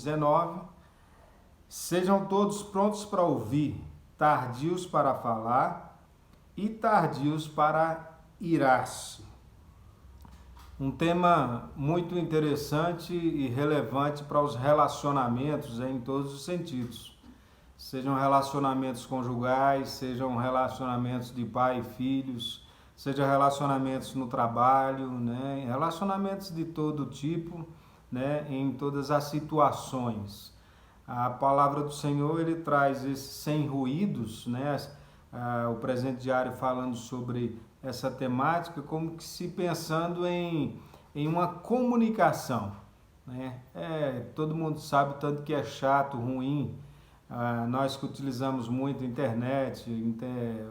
19. Sejam todos prontos para ouvir, tardios para falar e tardios para irar-se. Um tema muito interessante e relevante para os relacionamentos em todos os sentidos. Sejam relacionamentos conjugais, sejam relacionamentos de pai e filhos, sejam relacionamentos no trabalho, né? Relacionamentos de todo tipo, né? Em todas as situações. A palavra do Senhor, ele traz esses sem ruídos, né? O presente diário falando sobre essa temática, como que se pensando em uma comunicação, né? Todo mundo sabe tanto que é chato, ruim. Nós que utilizamos muito a internet,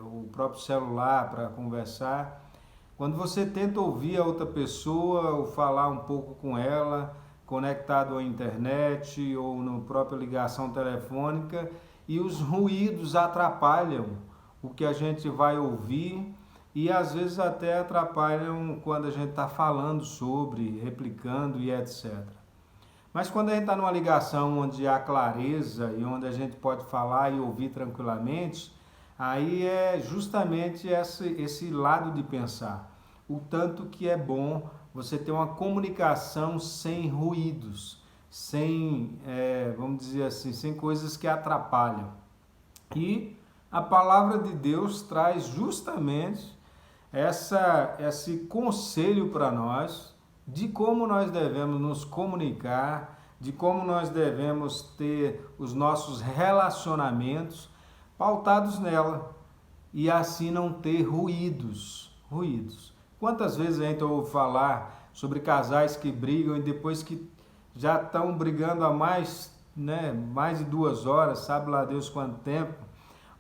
o próprio celular para conversar, quando você tenta ouvir a outra pessoa ou falar um pouco com ela, conectado à internet ou na própria ligação telefônica, e os ruídos atrapalham o que a gente vai ouvir e às vezes até atrapalham quando a gente está falando sobre, replicando e etc. Mas quando a gente está numa ligação onde há clareza e onde a gente pode falar e ouvir tranquilamente, aí é justamente esse lado de pensar. O tanto que é bom você ter uma comunicação sem ruídos, sem, vamos dizer assim, sem coisas que atrapalham. E a palavra de Deus traz justamente esse conselho para nós, de como nós devemos nos comunicar, de como nós devemos ter os nossos relacionamentos pautados nela e assim não ter ruídos. Quantas vezes a gente ouve falar sobre casais que brigam e depois que já estão brigando há mais de 2 horas, sabe lá Deus quanto tempo,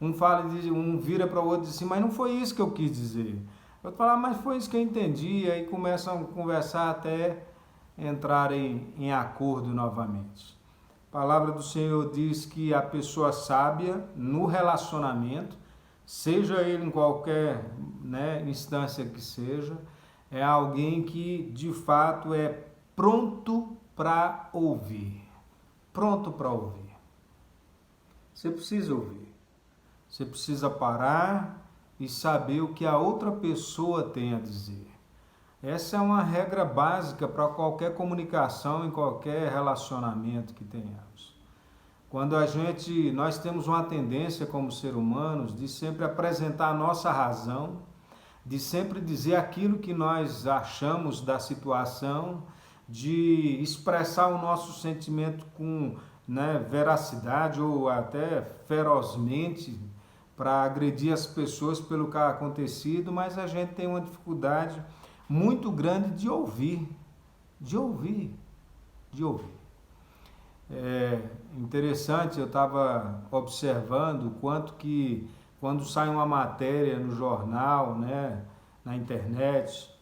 um vira para o outro e diz assim, mas não foi isso que eu quis dizer. Eu falo, mas foi isso que eu entendi, e aí começam a conversar até entrarem em acordo novamente. A palavra do Senhor diz que a pessoa sábia no relacionamento, seja ele em qualquer instância que seja, é alguém que de fato é pronto para ouvir. Pronto para ouvir. Você precisa ouvir. Você precisa parar e saber o que a outra pessoa tem a dizer. Essa é uma regra básica para qualquer comunicação, em qualquer relacionamento que tenhamos. Quando nós temos uma tendência como seres humanos de sempre apresentar a nossa razão, de sempre dizer aquilo que nós achamos da situação, de expressar o nosso sentimento com veracidade ou até ferozmente, para agredir as pessoas pelo que ha acontecido, mas a gente tem uma dificuldade muito grande de ouvir. É interessante, eu estava observando o quanto que quando sai uma matéria no jornal, na internet,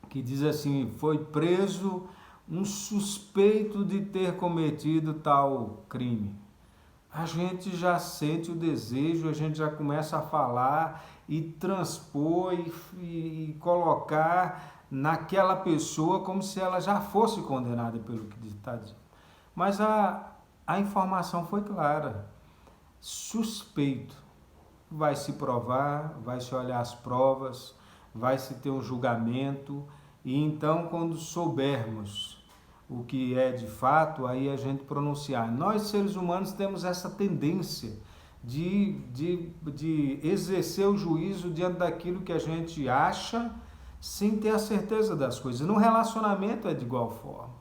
que diz assim, foi preso um suspeito de ter cometido tal crime. A gente já sente o desejo, a gente já começa a falar e transpor e colocar naquela pessoa como se ela já fosse condenada pelo que está dizendo. Mas a informação foi clara. Suspeito. Vai se provar, vai se olhar as provas, vai se ter um julgamento e então quando soubermos o que é de fato, aí a gente pronunciar. Nós, seres humanos, temos essa tendência de exercer o juízo diante daquilo que a gente acha, sem ter a certeza das coisas. No relacionamento é de igual forma.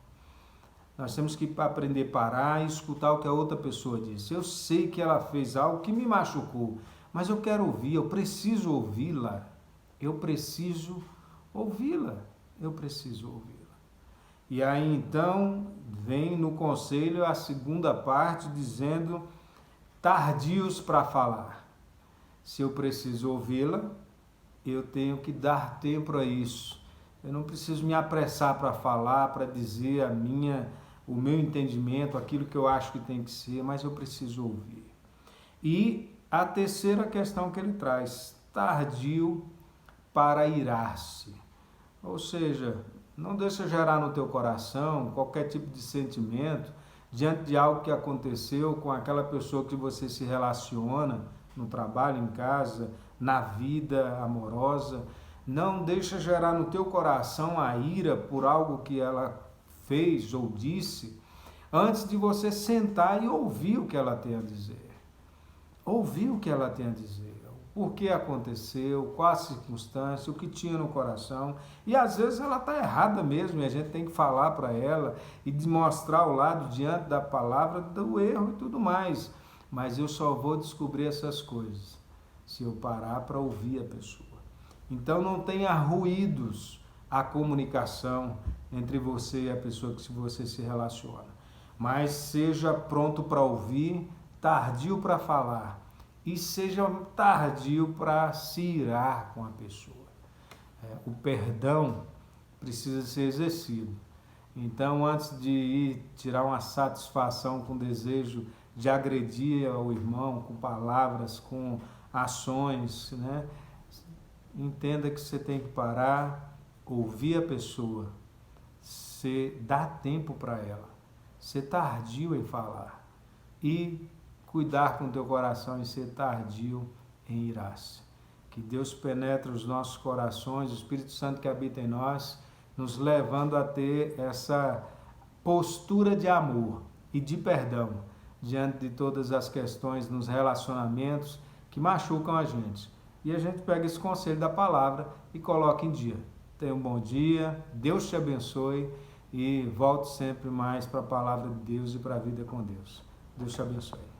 Nós temos que aprender a parar e escutar o que a outra pessoa disse. Eu sei que ela fez algo que me machucou, mas eu quero ouvir, eu preciso ouvi-la. Eu preciso ouvi-la. E aí então vem no conselho a segunda parte dizendo tardios para falar. Se eu preciso ouvi-la, eu tenho que dar tempo a isso. Eu não preciso me apressar para falar, para dizer o meu entendimento, aquilo que eu acho que tem que ser, mas eu preciso ouvir. E a terceira questão que ele traz, tardio para irar-se. Ou seja, não deixa gerar no teu coração qualquer tipo de sentimento diante de algo que aconteceu com aquela pessoa que você se relaciona no trabalho, em casa, na vida amorosa. Não deixa gerar no teu coração a ira por algo que ela fez ou disse, antes de você sentar e ouvir o que ela tem a dizer. Ouvir o que ela tem a dizer. Por que aconteceu, qual a circunstância, o que tinha no coração. E às vezes ela está errada mesmo, e a gente tem que falar para ela e mostrar o lado diante da palavra do erro e tudo mais. Mas eu só vou descobrir essas coisas se eu parar para ouvir a pessoa. Então não tenha ruídos a comunicação entre você e a pessoa que você se relaciona. Mas seja pronto para ouvir, tardio para falar. E seja tardio para se irar com a pessoa. O perdão precisa ser exercido. Então, antes de ir tirar uma satisfação com o desejo de agredir ao irmão com palavras, com ações, né? Entenda que você tem que parar, ouvir a pessoa, dar tempo para ela, ser tardio em falar e cuidar com o teu coração e ser tardio em irar-se. Que Deus penetre os nossos corações, o Espírito Santo que habita em nós, nos levando a ter essa postura de amor e de perdão diante de todas as questões nos relacionamentos que machucam a gente. E a gente pega esse conselho da palavra e coloca em dia. Tenha um bom dia, Deus te abençoe e volte sempre mais para a palavra de Deus e para a vida com Deus. Deus te abençoe.